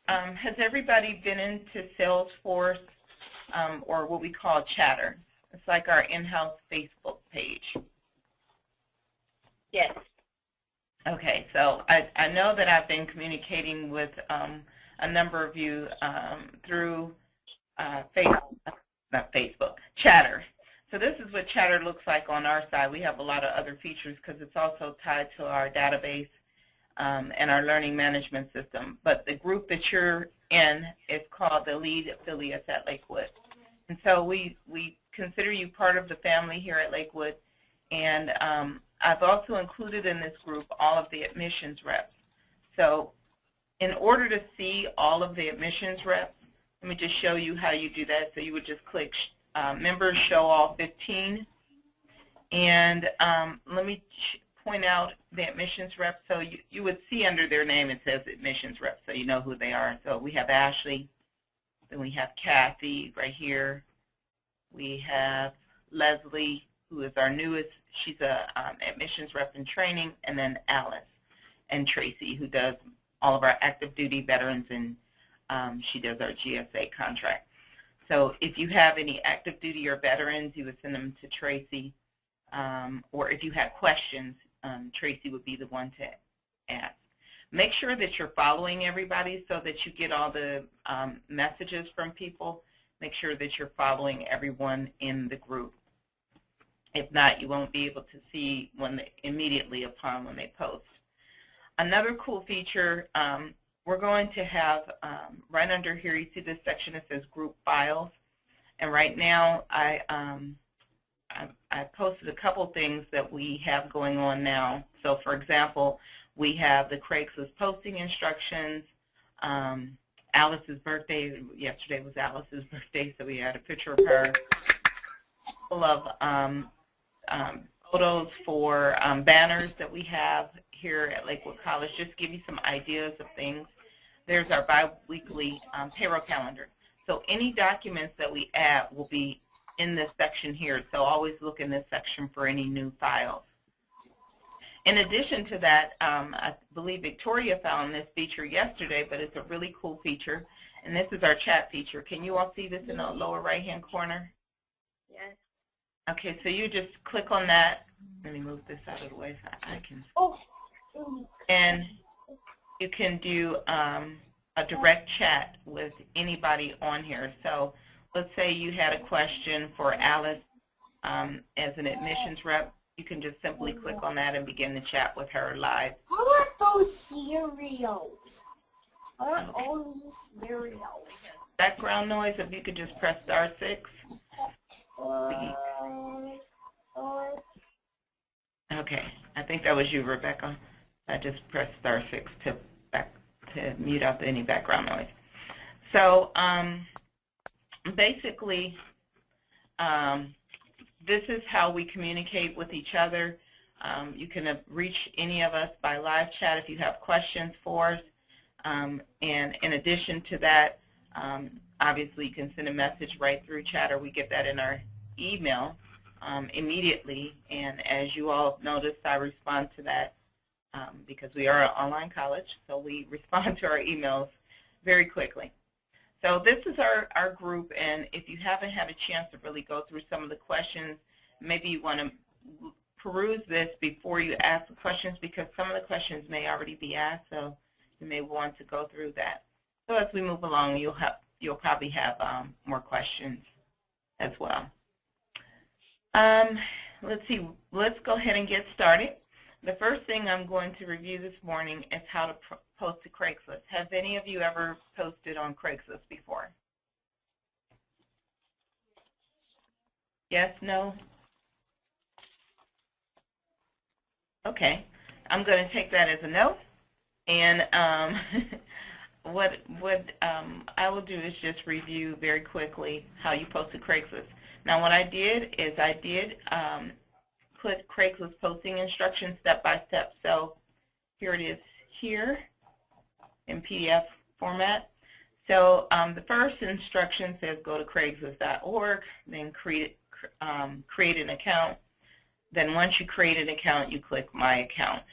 Has everybody been into Salesforce or what we call Chatter? It's like our in-house Facebook page. Yes. Okay, so I know that I've been communicating with a number of you through Chatter. So this is what Chatter looks like on our side. We have a lot of other features because it's also tied to our database and our learning management system. But the group that you're in is called the Lead Affiliates at Lakewood. And so we consider you part of the family here at Lakewood. And I've also included in this group all of the admissions reps. So in order to see all of the admissions reps, let me just show you how you do that. So you would just click Members Show All 15. And let me point out the admissions reps. So you would see under their name it says admissions reps, so you know who they are. So we have Ashley. Then we have Kathy right here. We have Leslie, who is our newest. She's a admissions rep in training. And then Alice and Tracy, who does all of our active duty veterans, and she does our GSA contract. So if you have any active duty or veterans, you would send them to Tracy. Or if you have questions, Tracy would be the one to ask. Make sure that you're following everybody so that you get all the messages from people. Make sure that you're following everyone in the group. If not, you won't be able to see immediately upon when they post. Another cool feature, we're going to have right under here, you see this section that says Group Files. And right now, I posted a couple things that we have going on now. So, for example, we have the Craigslist posting instructions. Alice's birthday, yesterday was Alice's birthday, so we had a picture of her. Full of photos for banners that we have here at Lakewood College, just to give you some ideas of things. There's our bi-weekly payroll calendar. So any documents that we add will be in this section here, so always look in this section for any new files. In addition to that, I believe Victoria found this feature yesterday, but it's a really cool feature, and this is our chat feature. Can you all see this in the lower right-hand corner? Yes. Okay, so you just click on that. Let me move this out of the way so I can. Oh. And you can do a direct chat with anybody on here. So let's say you had a question for Alice as an admissions rep. You can just simply click on that and begin the chat with her live. I want those cereals. I want all these cereals. Background noise, if you could just press *6. Okay, I think that was you, Rebecca. I just pressed *6 to mute out any background noise. So basically, this is how we communicate with each other. You can reach any of us by live chat if you have questions for us. And in addition to that, obviously you can send a message right through chat, or we get that in our email immediately. And as you all noticed, I respond to that because we are an online college, so we respond to our emails very quickly. So this is our group, and if you haven't had a chance to really go through some of the questions, maybe you want to peruse this before you ask the questions, because some of the questions may already be asked, so you may want to go through that. So as we move along, you'll probably have more questions as well. Let's see. Let's go ahead and get started. The first thing I'm going to review this morning is how to post to Craigslist. Have any of you ever posted on Craigslist before? Yes, no? Okay. I'm going to take that as a no. And what I will do is just review very quickly how you post to Craigslist. Now, what I did is I did put Craigslist posting instructions step by step. So here it is here in PDF format. So the first instruction says go to Craigslist.org, then create an account. Then once you create an account, you click My Account.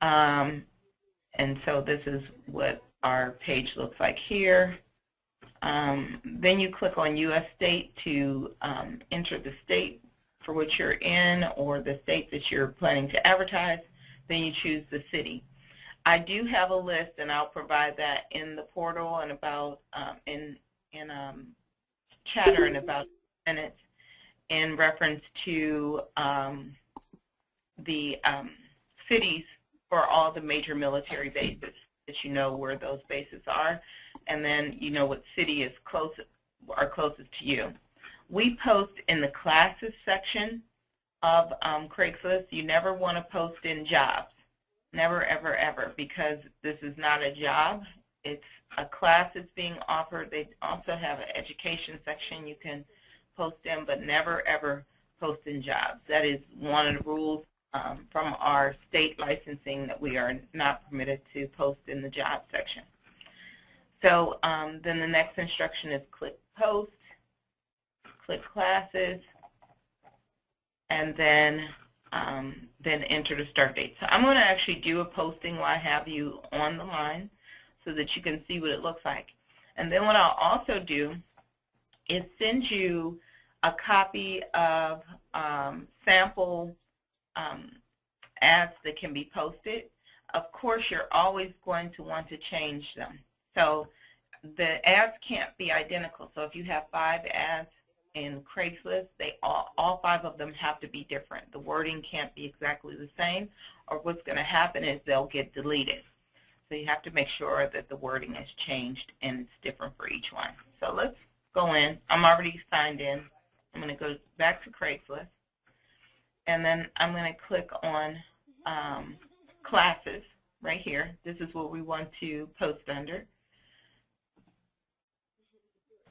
And so this is what our page looks like here. Then you click on U.S. state to enter the state for which you're in or the state that you're planning to advertise. Then you choose the city. I do have a list, and I'll provide that in the portal and about in Chatter in about minutes in reference to the cities for all the major military bases, that you know where those bases are, and then you know what city is closest to you. We post in the classes section of Craigslist. You never want to post in jobs. Never, ever, ever, because this is not a job. It's a class that's being offered. They also have an education section you can post in, but never, ever post in jobs. That is one of the rules from our state licensing, that we are not permitted to post in the job section. So then the next instruction is click post, click classes, and then enter the start date. So I'm going to actually do a posting while I have you on the line so that you can see what it looks like. And then what I'll also do is send you a copy of sample ads that can be posted. Of course, you're always going to want to change them. So the ads can't be identical. So if you have 5 ads in Craigslist, all 5 of them have to be different. The wording can't be exactly the same, or what's going to happen is they'll get deleted. So you have to make sure that the wording is changed and it's different for each one. So let's go in. I'm already signed in. I'm going to go back to Craigslist, and then I'm going to click on classes right here. This is what we want to post under.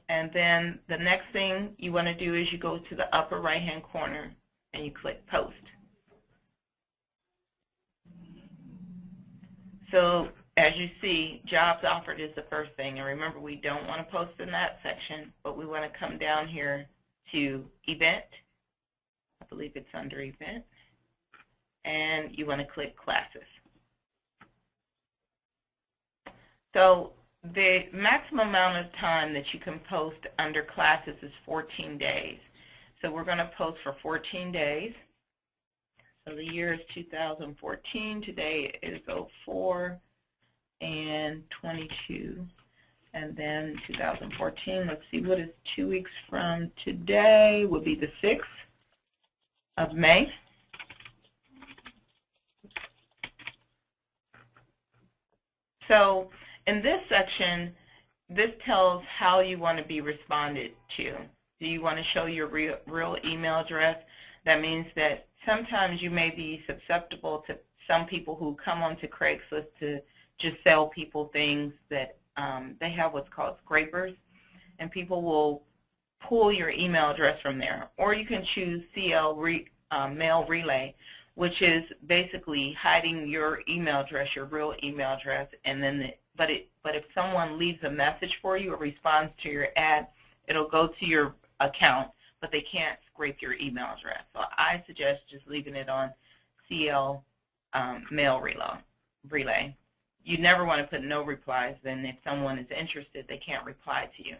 And then the next thing you want to do is you go to the upper right-hand corner and you click Post. So as you see, Jobs Offered is the first thing. And remember, we don't want to post in that section, but we want to come down here to Event. I believe it's under Event. And you want to click Classes. So the maximum amount of time that you can post under classes is 14 days. So we're going to post for 14 days. So the year is 2014. Today is 04 and 22. And then 2014, let's see, what is 2 weeks from today? Would be the 6th of May. So in this section, this tells how you want to be responded to. Do you want to show your real email address? That means that sometimes you may be susceptible to some people who come onto Craigslist to just sell people things that they have what's called scrapers, and people will pull your email address from there. Or you can choose CL Mail Relay, which is basically hiding your email address, your real email address, and then but if someone leaves a message for you or responds to your ad, it'll go to your account, but they can't scrape your email address. So I suggest just leaving it on CL Mail Relay. You never want to put no replies. Then if someone is interested, they can't reply to you.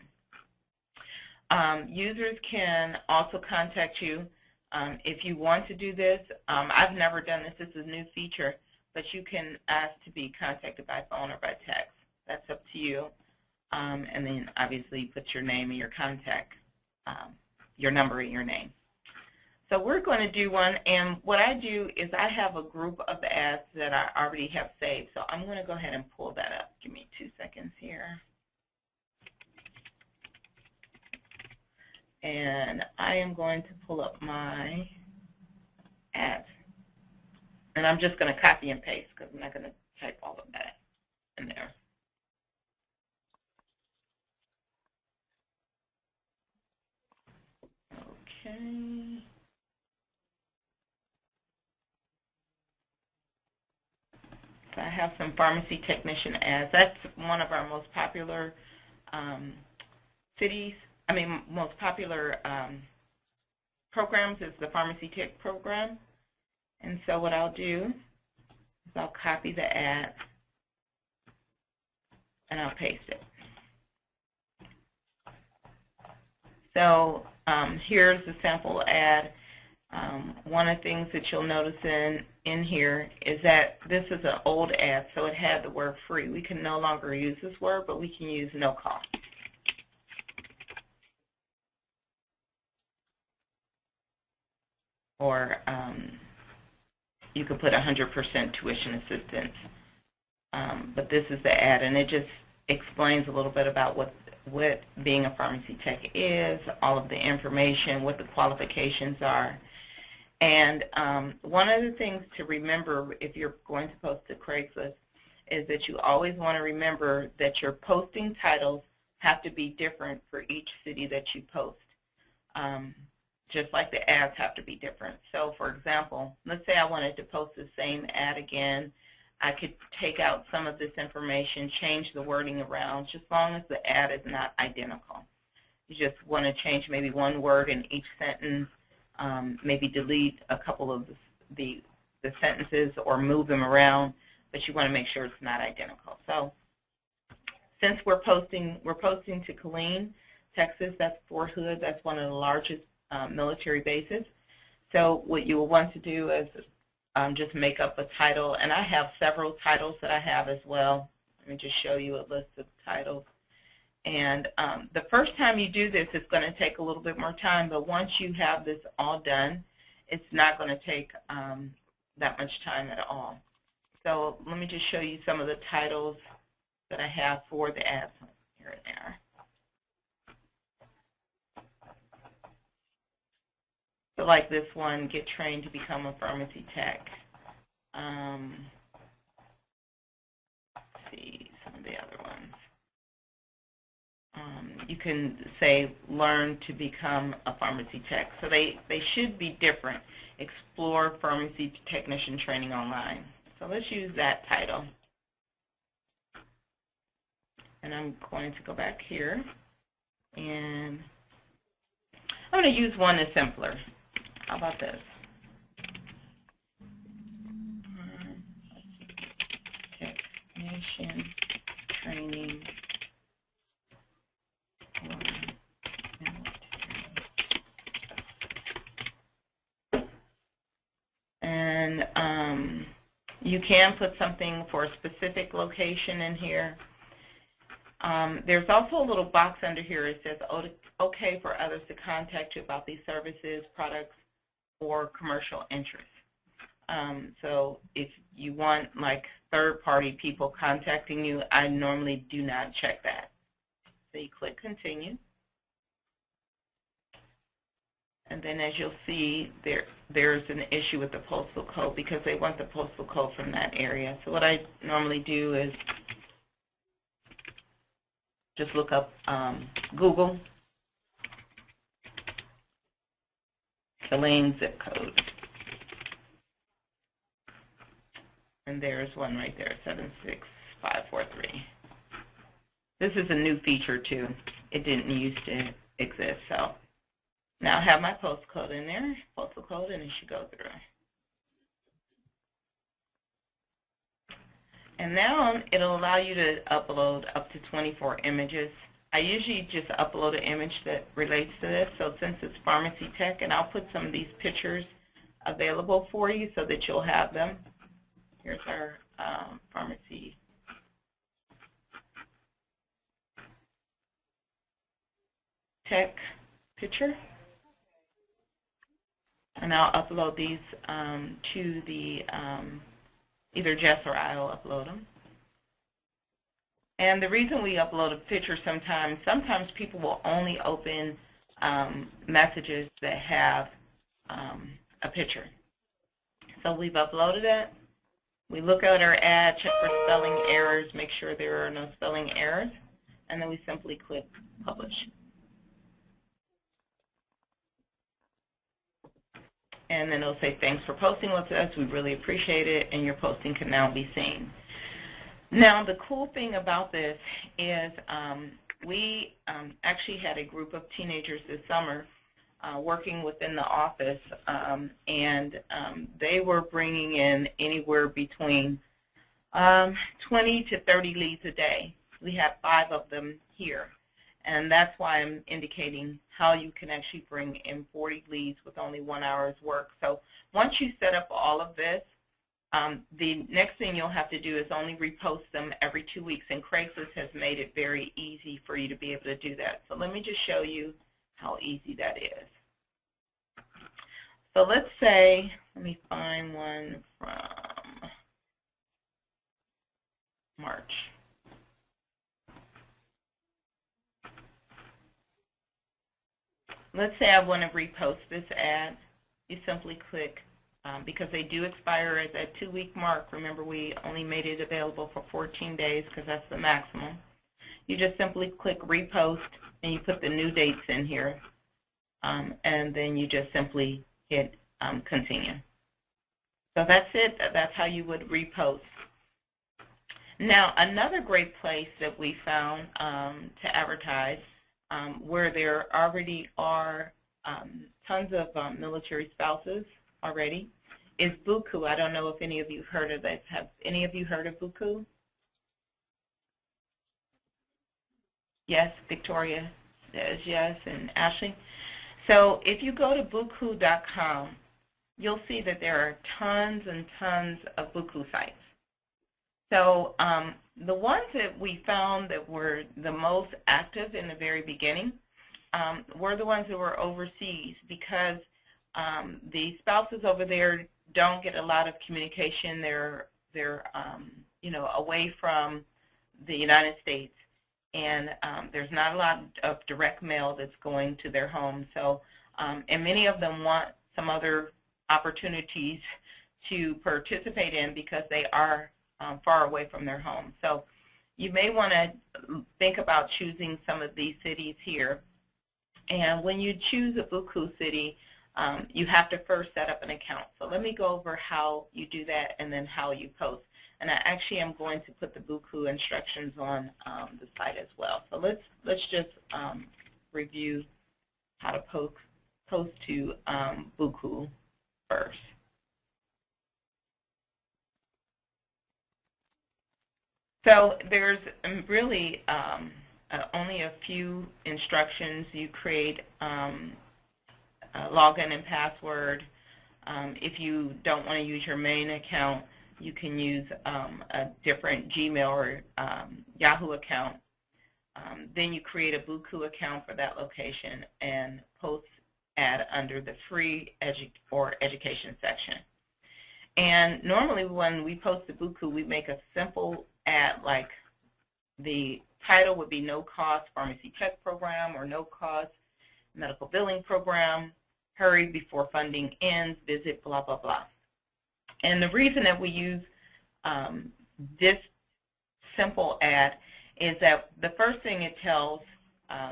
Users can also contact you if you want to do this. I've never done this. This is a new feature. But you can ask to be contacted by phone or by text. That's up to you. And then obviously put your name and your contact, your number and your name. So we're going to do one, and what I do is I have a group of ads that I already have saved. So I'm going to go ahead and pull that up. Give me 2 seconds here. And I am going to pull up my ads. And I'm just going to copy and paste because I'm not going to type all of that in there. Okay. So I have some pharmacy technician ads. That's one of our most popular most popular programs is the pharmacy tech program. And so what I'll do is I'll copy the ad. and I'll paste it. So here's the sample ad. One of the things that you'll notice in here is that this is an old ad, so it had the word free. We can no longer use this word, but we can use no cost. Or you could put 100% tuition assistance. But this is the ad, and it just explains a little bit about what being a pharmacy tech is, all of the information, what the qualifications are. And one of the things to remember if you're going to post to Craigslist is that you always want to remember that your posting titles have to be different for each city that you post, just like the ads have to be different. So, for example, let's say I wanted to post the same ad again. I could take out some of this information, change the wording around, just as long as the ad is not identical. You just want to change maybe one word in each sentence, maybe delete a couple of the sentences or move them around, but you want to make sure it's not identical. So since we're posting to Killeen, Texas, that's Fort Hood, that's one of the largest military bases. So what you will want to do is just make up a title, and I have several titles that I have as well. Let me just show you a list of titles. And the first time you do this, it's going to take a little bit more time, but once you have this all done, it's not going to take that much time at all. So let me just show you some of the titles that I have for the ads. Here and there. So like this one, get trained to become a pharmacy tech. Let's see some of the other ones. You can say learn to become a pharmacy tech. So they should be different. Explore pharmacy technician training online. So let's use that title. And I'm going to go back here. And I'm going to use one that's simpler. How about this? Technician training for military. And you can put something for a specific location in here. There's also a little box under here. It says, okay for others to contact you about these services, products, or commercial interests. So if you want like third-party people contacting you, I normally do not check that. So you click continue. And then as you'll see, there's an issue with the postal code because they want the postal code from that area. So what I normally do is just look up Google, Killeen zip code. And there's one right there, 76543. This is a new feature too. It didn't used to exist. So now I have my postcode in there, postal code, and it should go through. And now it'll allow you to upload up to 24 images. I usually just upload an image that relates to this. So since it's pharmacy tech, and I'll put some of these pictures available for you so that you'll have them. Here's our pharmacy tech picture. And I'll upload these to the, either Jess or I will upload them. And the reason we upload a picture sometimes people will only open messages that have a picture. So we've uploaded it. We look at our ad, check for spelling errors, make sure there are no spelling errors, and then we simply click publish. And then it'll say, thanks for posting with us. We really appreciate it, and your posting can now be seen. Now, the cool thing about this is we actually had a group of teenagers this summer working within the office, and they were bringing in anywhere between 20 to 30 leads a day. we have 5 of them here. And that's why I'm indicating how you can actually bring in 40 leads with only 1 hour's work. So once you set up all of this, the next thing you'll have to do is only repost them every 2 weeks, and Craigslist has made it very easy for you to be able to do that. So let me just show you how easy that is. So let's say, let me find one from March. Let's say I want to repost this ad. You simply click, because they do expire at that 2-week mark. Remember, we only made it available for 14 days because that's the maximum. You just simply click repost, and you put the new dates in here, and then you just simply hit continue. So that's it. That's how you would repost. Now, another great place that we found to advertise, where there already are tons of military spouses already, is Buku. I don't know if any of you heard of this. Have any of you heard of Buku? Yes, Victoria says yes, and Ashley. So if you go to buku.com, you'll see that there are tons and tons of Buku sites. So the ones that we found that were the most active in the very beginning were the ones that were overseas, because the spouses over there don't get a lot of communication. They're away from the United States, and there's not a lot of direct mail that's going to their home. So, and many of them want some other opportunities to participate in because they are far away from their home. So you may want to think about choosing some of these cities here. And when you choose a Buku city, you have to first set up an account. So let me go over how you do that and then how you post. And I actually am going to put the Buku instructions on the site as well. So let's just review how to post to Buku first. So there's really only a few instructions. You create a login and password. If you don't want to use your main account, you can use a different Gmail or Yahoo account. Then you create a Buku account for that location and post ad under the free education section. And normally when we post to Buku, we make a simple ad, like the title would be no cost pharmacy tech program or no cost medical billing program, hurry before funding ends, visit blah, blah, blah. And the reason that we use this simple ad is that the first thing it tells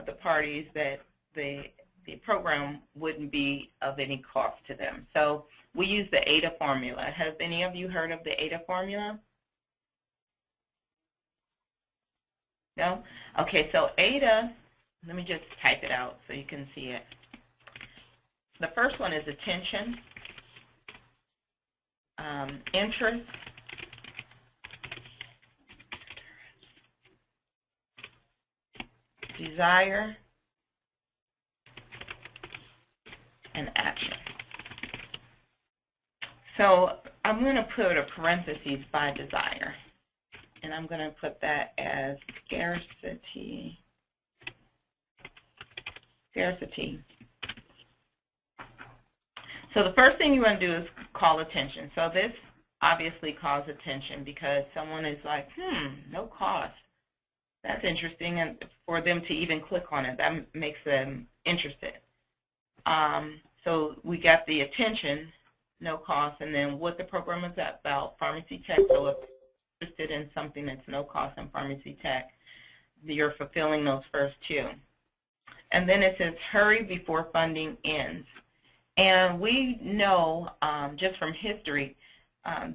the parties that the program wouldn't be of any cost to them. So we use the ADA formula. Has any of you heard of the ADA formula? No? Okay, so ADA, let me just type it out so you can see it. The first one is attention, interest, desire, and action. So I'm going to put a parentheses by desire, and I'm going to put that as scarcity. So the first thing you want to do is call attention. So this obviously calls attention because someone is like, no cost. That's interesting, and for them to even click on it, that makes them interested. So we got the attention, no cost, and then what the program is about, pharmacy tech. So if you're interested in something that's no cost in pharmacy tech, you're fulfilling those first two. And then it says hurry before funding ends. And we know just from history,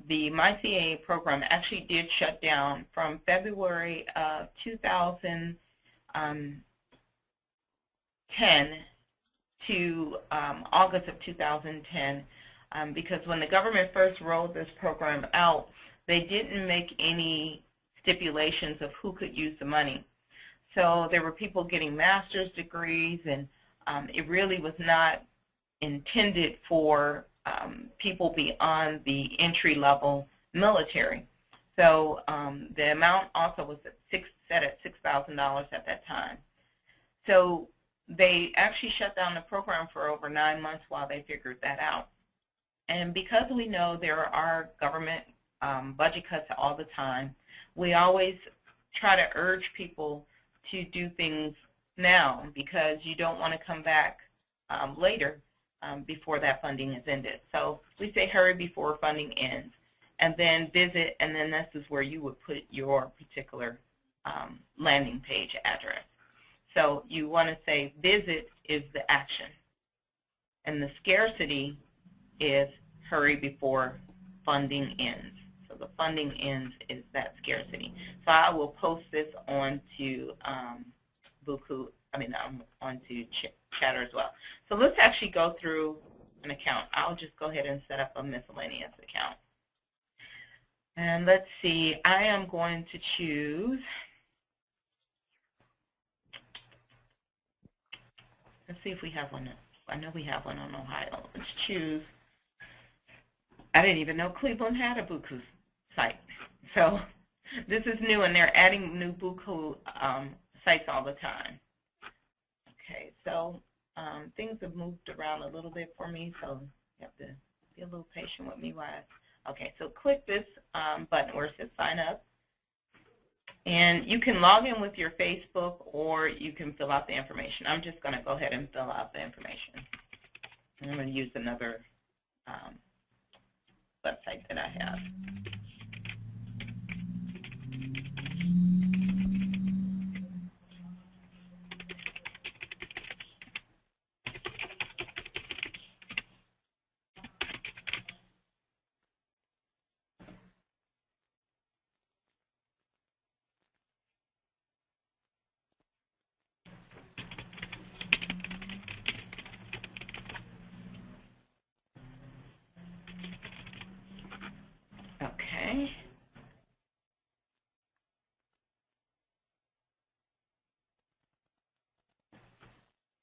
the MyCAA program actually did shut down from February of 2010 to August of 2010 because when the government first rolled this program out, they didn't make any stipulations of who could use the money. So there were people getting master's degrees, and it really was not intended for people beyond the entry-level military. So the amount also was set at $6,000 at that time. So they actually shut down the program for over 9 months while they figured that out. And because we know there are government budget cuts all the time, we always try to urge people to do things now, because you don't want to come back later before that funding is ended. So we say hurry before funding ends, and then visit, and then this is where you would put your particular landing page address. So you want to say visit is the action, and the scarcity is hurry before funding ends. So the funding ends is that scarcity. So I will post this onto Buku, onto Chatter as well. So let's actually go through an account. I'll just go ahead and set up a miscellaneous account. And let's see, I am going to choose, let's see if we have one. I know we have one on Ohio. Let's choose, I didn't even know Cleveland had a Buku site. So this is new, and they're adding new Buku sites all the time. Okay, so things have moved around a little bit for me, so you have to be a little patient with me while okay, so click this button where it says sign up. And you can log in with your Facebook, or you can fill out the information. I'm just going to go ahead and fill out the information. I'm going to use another website that I have. Okay.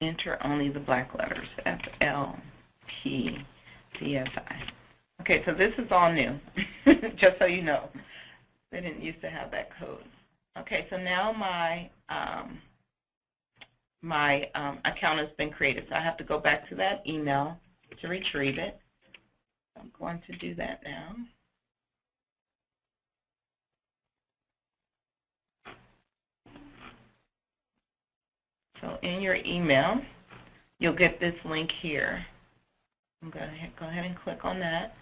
Enter only the black letters, FLPCSI. Okay, so this is all new, just so you know. They didn't used to have that code. Okay, so now my account has been created, so I have to go back to that email to retrieve it. I'm going to do that now. So in your email, you'll get this link here. I'm going to go ahead and click on that.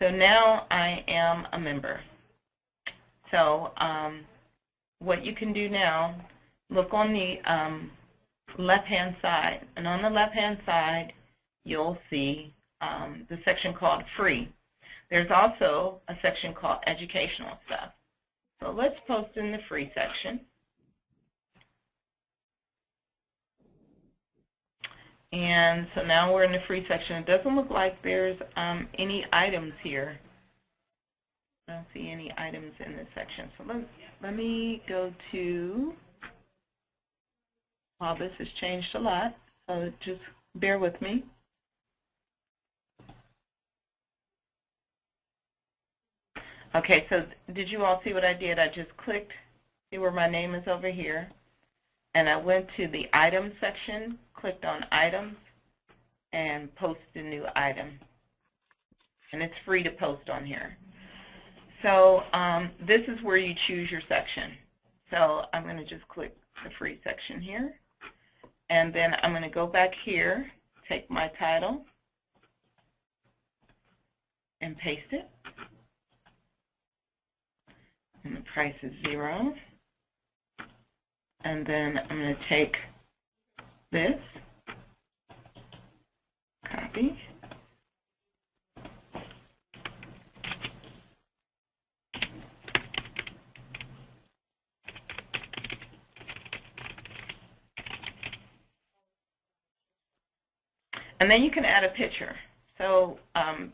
So now I am a member. So what you can do now, look on the left-hand side. And on the left-hand side, you'll see the section called Free. There's also a section called Educational Stuff. So let's post in the Free section. And so now we're in the free section. It doesn't look like there's any items here. I don't see any items in this section. So let me go to, well, this has changed a lot, so just bear with me. Okay, so did you all see what I did? I just clicked, see where my name is over here, and I went to the items section, clicked on items, and post a new item. And it's free to post on here. So this is where you choose your section. So I'm going to just click the free section here. And then I'm going to go back here, take my title, and paste it. And the price is 0. And then I'm going to take this, copy, and then you can add a picture. So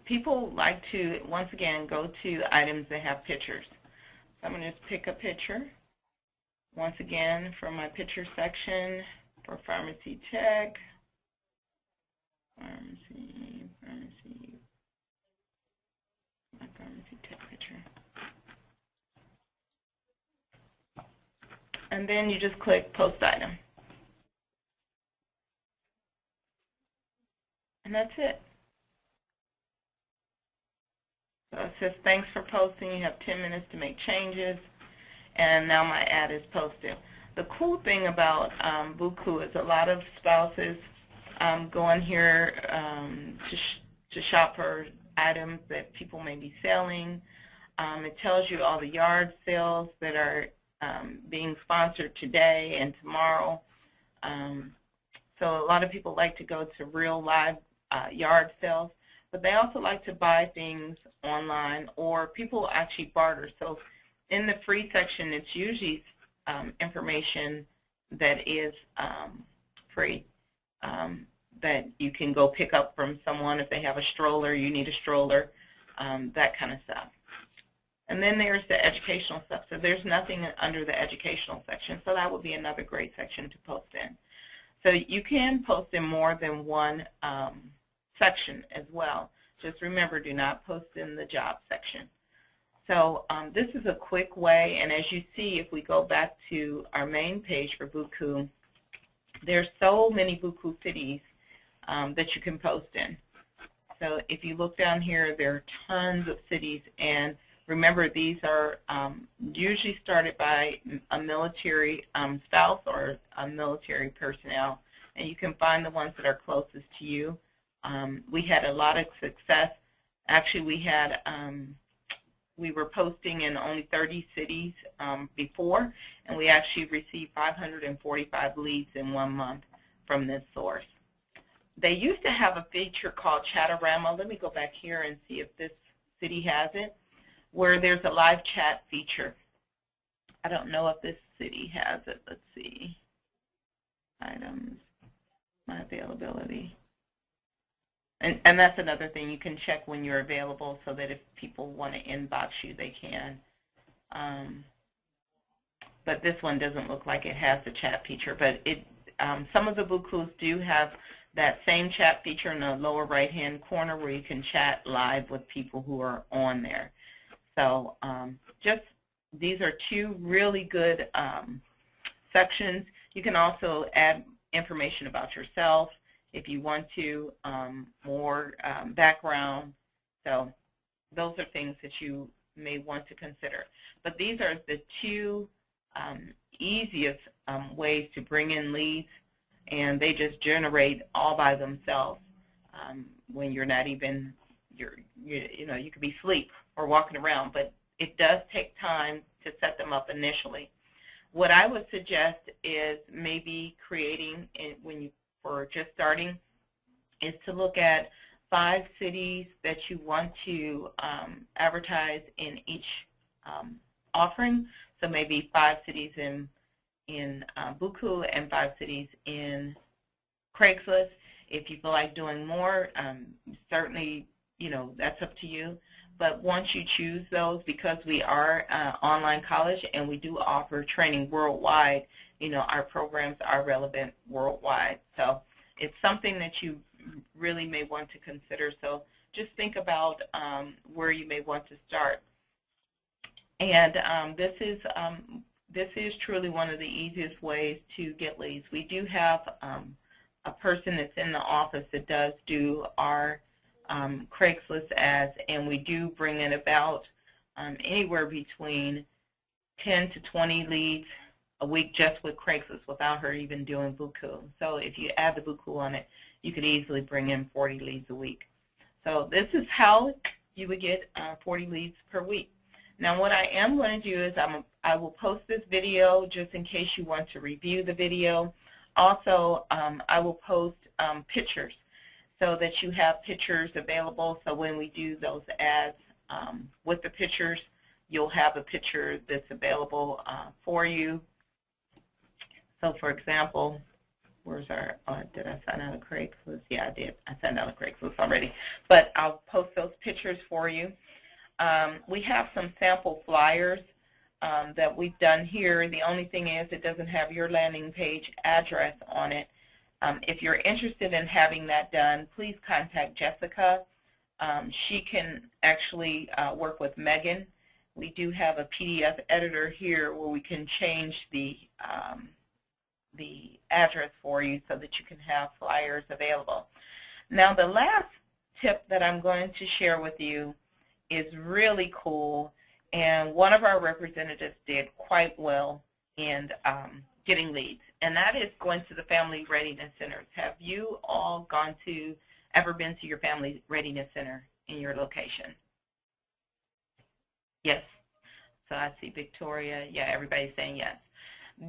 people like to, once again, go to items that have pictures. I'm going to just pick a picture. Once again, from my picture section for Pharmacy Tech. Pharmacy Tech picture. And then you just click Post Item. And that's it. So it says, thanks for posting. You have 10 minutes to make changes. And now my ad is posted. The cool thing about Buku is a lot of spouses go in here to shop for items that people may be selling. It tells you all the yard sales that are being sponsored today and tomorrow. So a lot of people like to go to real live yard sales, but they also like to buy things online, or people actually barter. So in the free section, it's usually information that is free, that you can go pick up from someone if they have a stroller, you need a stroller, that kind of stuff. And then there's the educational stuff. So there's nothing under the educational section, so that would be another great section to post in. So you can post in more than one section as well. Just remember, do not post in the job section. So this is a quick way, and as you see, if we go back to our main page for Buku, there's so many Buku cities that you can post in. So if you look down here, there are tons of cities, and remember, these are usually started by a military spouse or a military personnel, and you can find the ones that are closest to you. We had a lot of success. Actually, we were posting in only 30 cities before, and we actually received 545 leads in 1 month from this source. They used to have a feature called Rama. Let me go back here and see if this city has it, where there's a live chat feature. I don't know if this city has it. Let's see. Items, my availability. And that's another thing. You can check when you're available so that if people want to inbox you, they can. But this one doesn't look like it has the chat feature. But some of the Bukus do have that same chat feature in the lower right-hand corner where you can chat live with people who are on there. So these are two really good sections. You can also add information about yourself if you want to, more background. So those are things that you may want to consider. But these are the two easiest ways to bring in leads, and they just generate all by themselves when you're not even, you could be asleep or walking around, but it does take time to set them up initially. What I would suggest is maybe creating, for just starting, is to look at 5 cities that you want to advertise in each offering. So maybe 5 cities in Buku and 5 cities in Craigslist. If you feel like doing more, certainly, that's up to you. But once you choose those, because we are an online college and we do offer training worldwide, our programs are relevant worldwide. So it's something that you really may want to consider. So just think about where you may want to start. And this is truly one of the easiest ways to get leads. We do have a person that's in the office that does do our Craigslist ads, and we do bring in about anywhere between 10 to 20 leads a week just with Craigslist without her even doing Buku. So if you add the Buku on it, you could easily bring in 40 leads a week. So this is how you would get 40 leads per week. Now what I am going to do is I will post this video just in case you want to review the video. Also, I will post pictures so that you have pictures available. So when we do those ads with the pictures, you'll have a picture that's available for you. So for example, where's our, did I sign out of Craigslist? Yeah, I did. I signed out of Craigslist already. But I'll post those pictures for you. We have some sample flyers that we've done here. The only thing is it doesn't have your landing page address on it. If you're interested in having that done, please contact Jessica. She can actually work with Megan. We do have a PDF editor here where we can change the address for you so that you can have flyers available. Now, the last tip that I'm going to share with you is really cool, and one of our representatives did quite well in getting leads, and that is going to the Family Readiness Centers. Have you all ever been to your Family Readiness Center in your location? Yes. So I see Victoria. Yeah, everybody's saying yes.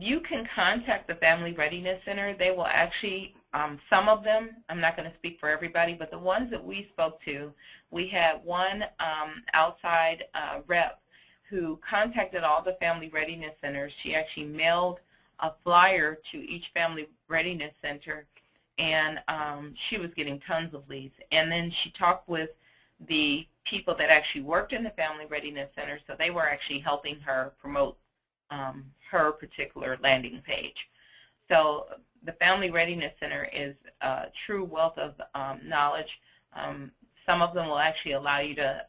You can contact the Family Readiness Center. They will actually, some of them, I'm not going to speak for everybody, but the ones that we spoke to, we had one outside rep who contacted all the Family Readiness Centers. She actually mailed a flyer to each Family Readiness Center, and she was getting tons of leads. And then she talked with the people that actually worked in the Family Readiness Center, so they were actually helping her promote her particular landing page. So the Family Readiness Center is a true wealth of knowledge. Some of them will actually allow you to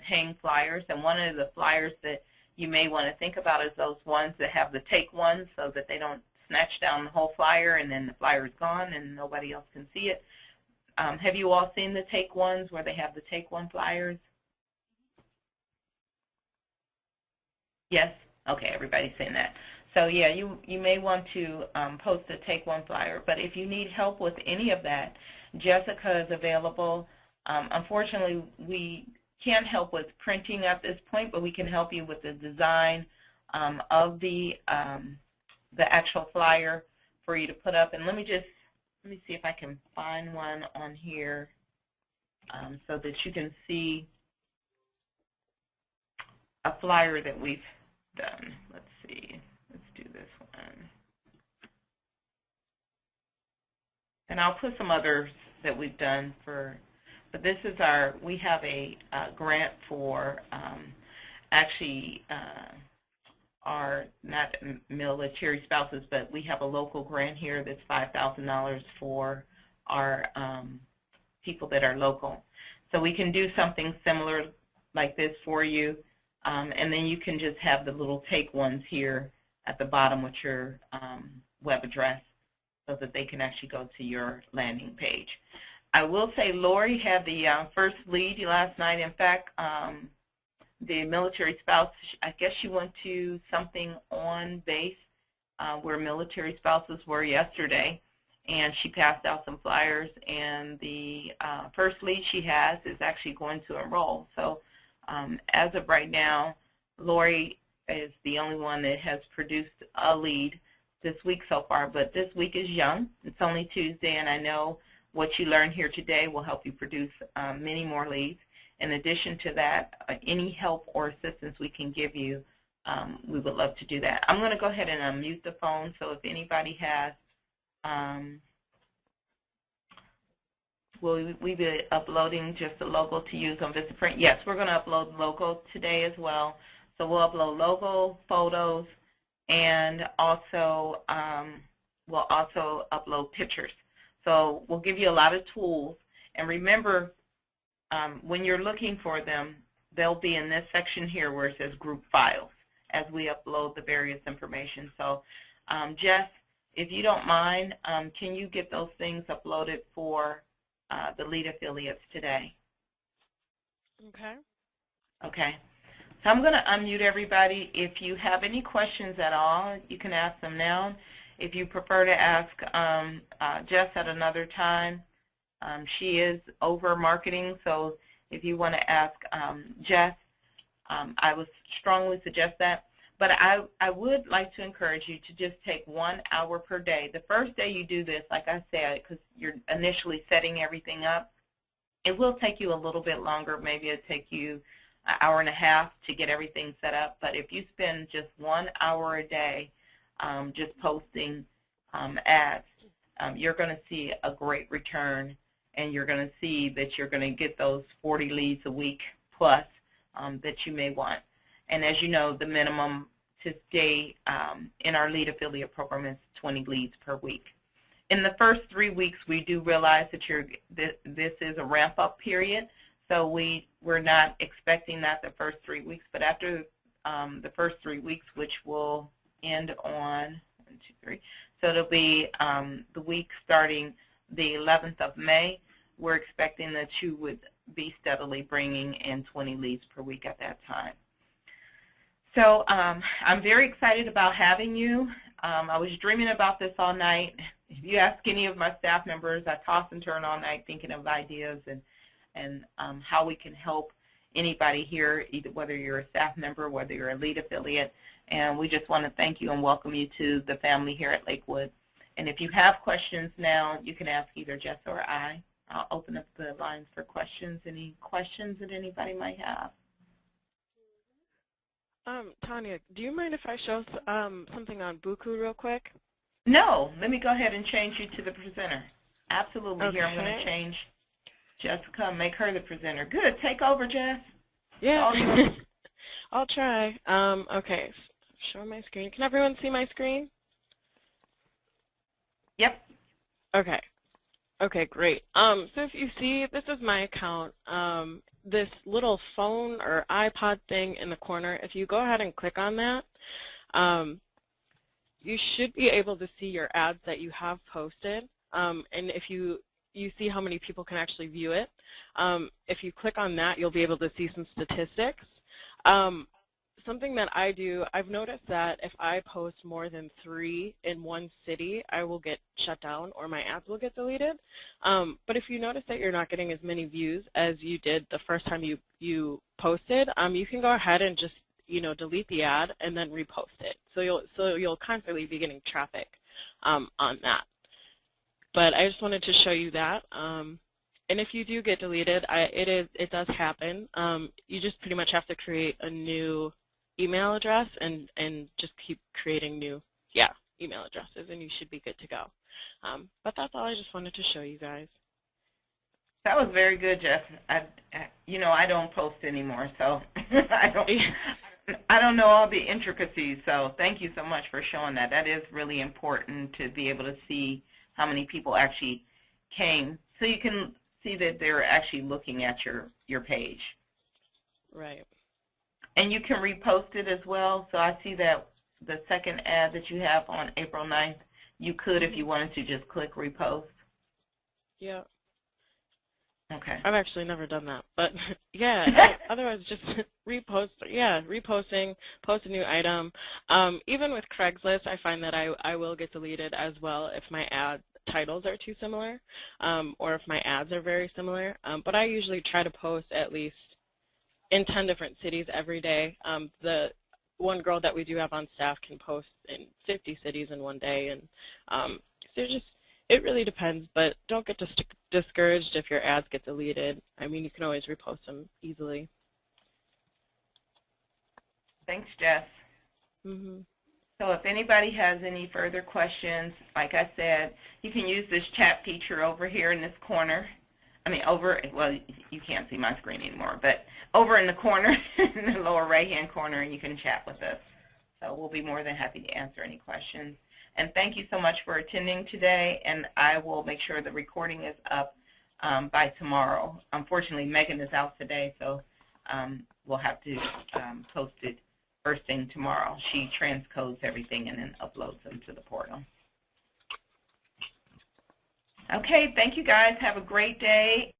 hang flyers, and one of the flyers that you may want to think about is those ones that have the take ones so that they don't snatch down the whole flyer and then the flyer is gone and nobody else can see it. Have you all seen the take ones where they have the take one flyers? Yes? Okay, everybody's saying that. So yeah, you may want to post a take one flyer, but if you need help with any of that, Jessica is available. Unfortunately, we can't help with printing at this point, but we can help you with the design of the actual flyer for you to put up. And let me see if I can find one on here so that you can see a flyer that we've done. Let's see. Let's do this one. And I'll put some others that we've done but this is we have a grant for actually our, not military spouses, but we have a local grant here that's $5,000 for our people that are local. So we can do something similar like this for you, and then you can just have the little take ones here at the bottom with your web address so that they can actually go to your landing page. I will say Lori had the first lead last night. In fact, the military spouse, I guess she went to something on base where military spouses were yesterday, and she passed out some flyers, and the first lead she has is actually going to enroll. So as of right now, Lori is the only one that has produced a lead this week so far, but this week is young. It's only Tuesday, and I know what you learned here today will help you produce many more leads. In addition to that, any help or assistance we can give you, we would love to do that. I'm going to go ahead and unmute the phone, so if anybody has, will we be uploading just a logo to use on VistaPrint? Yes, we're going to upload logo today as well. So we'll upload logo, photos, and also we'll also upload pictures. So we'll give you a lot of tools. And remember, when you're looking for them, they'll be in this section here where it says group files as we upload the various information. So Jess, if you don't mind, can you get those things uploaded for the lead affiliates today? Okay. Okay. So I'm going to unmute everybody. If you have any questions at all, you can ask them now. If you prefer to ask Jess at another time, she is over marketing, so if you want to ask Jess, I would strongly suggest that. But I would like to encourage you to just take 1 hour per day. The first day you do this, like I said, because you're initially setting everything up, it will take you a little bit longer. Maybe it'll take you an hour and a half to get everything set up. But if you spend just 1 hour a day just posting ads, you're going to see a great return, and you're going to see that you're going to get those 40 leads a week plus that you may want. And as you know, the minimum to stay in our lead affiliate program is 20 leads per week. In the first 3 weeks, we do realize that this is a ramp-up period, so we're not expecting that the first 3 weeks. But after the first 3 weeks, which will end on 1, 2, 3, so it'll be the week starting the 11th of May. We're expecting that you would be steadily bringing in 20 leads per week at that time. So I'm very excited about having you. I was dreaming about this all night. If you ask any of my staff members, I toss and turn all night thinking of ideas and how we can help anybody here, either whether you're a staff member, whether you're a lead affiliate. And we just want to thank you and welcome you to the family here at Lakewood. And if you have questions now, you can ask either Jess or I. I'll open up the lines for questions. Any questions that anybody might have? Tanya, do you mind if I show something on Buku real quick? No. Let me go ahead and change you to the presenter. Absolutely. Okay. Here I'm going to change Jessica, make her the presenter. Good. Take over, Jess. Yeah. I'll try. Okay. Show my screen. Can everyone see my screen? Yep. Okay. Okay, great. So if you see, this is my account. This little phone or iPod thing in the corner, if you go ahead and click on that, you should be able to see your ads that you have posted. And if you see how many people can actually view it, if you click on that, you'll be able to see some statistics. Something that I do, I've noticed that if I post more than 3 in one city, I will get shut down or my ads will get deleted. But if you notice that you're not getting as many views as you did the first time you posted, you can go ahead and just delete the ad and then repost it. So you'll constantly be getting traffic on that. But I just wanted to show you that. And if you do get deleted, it does happen. You just pretty much have to create a new email address and just keep creating new email addresses, and you should be good to go. But that's all I just wanted to show you guys. That was very good, Jeff. I don't post anymore, so I don't know all the intricacies. So thank you so much for showing that. That is really important to be able to see how many people actually came, so you can see that they're actually looking at your page. Right. And you can repost it as well. So I see that the second ad that you have on April 9th, you could, if you wanted to, just click repost. Yeah. Okay. I've actually never done that, but yeah, otherwise just repost, reposting, post a new item. Even with Craigslist, I find that I will get deleted as well if my ad titles are too similar, or if my ads are very similar. But I usually try to post at least in 10 different cities every day. The one girl that we do have on staff can post in 50 cities in one day, and so it really depends, but don't get discouraged if your ads get deleted. I mean, you can always repost them easily. Thanks, Jess. Mm-hmm. So if anybody has any further questions, like I said, you can use this chat feature over here in this corner. Well, you can't see my screen anymore, but over in the corner, in the lower right-hand corner, and you can chat with us. So we'll be more than happy to answer any questions. And thank you so much for attending today, and I will make sure the recording is up by tomorrow. Unfortunately, Megan is out today, so we'll have to post it first thing tomorrow. She transcodes everything and then uploads them to the portal. Okay, thank you guys. Have a great day.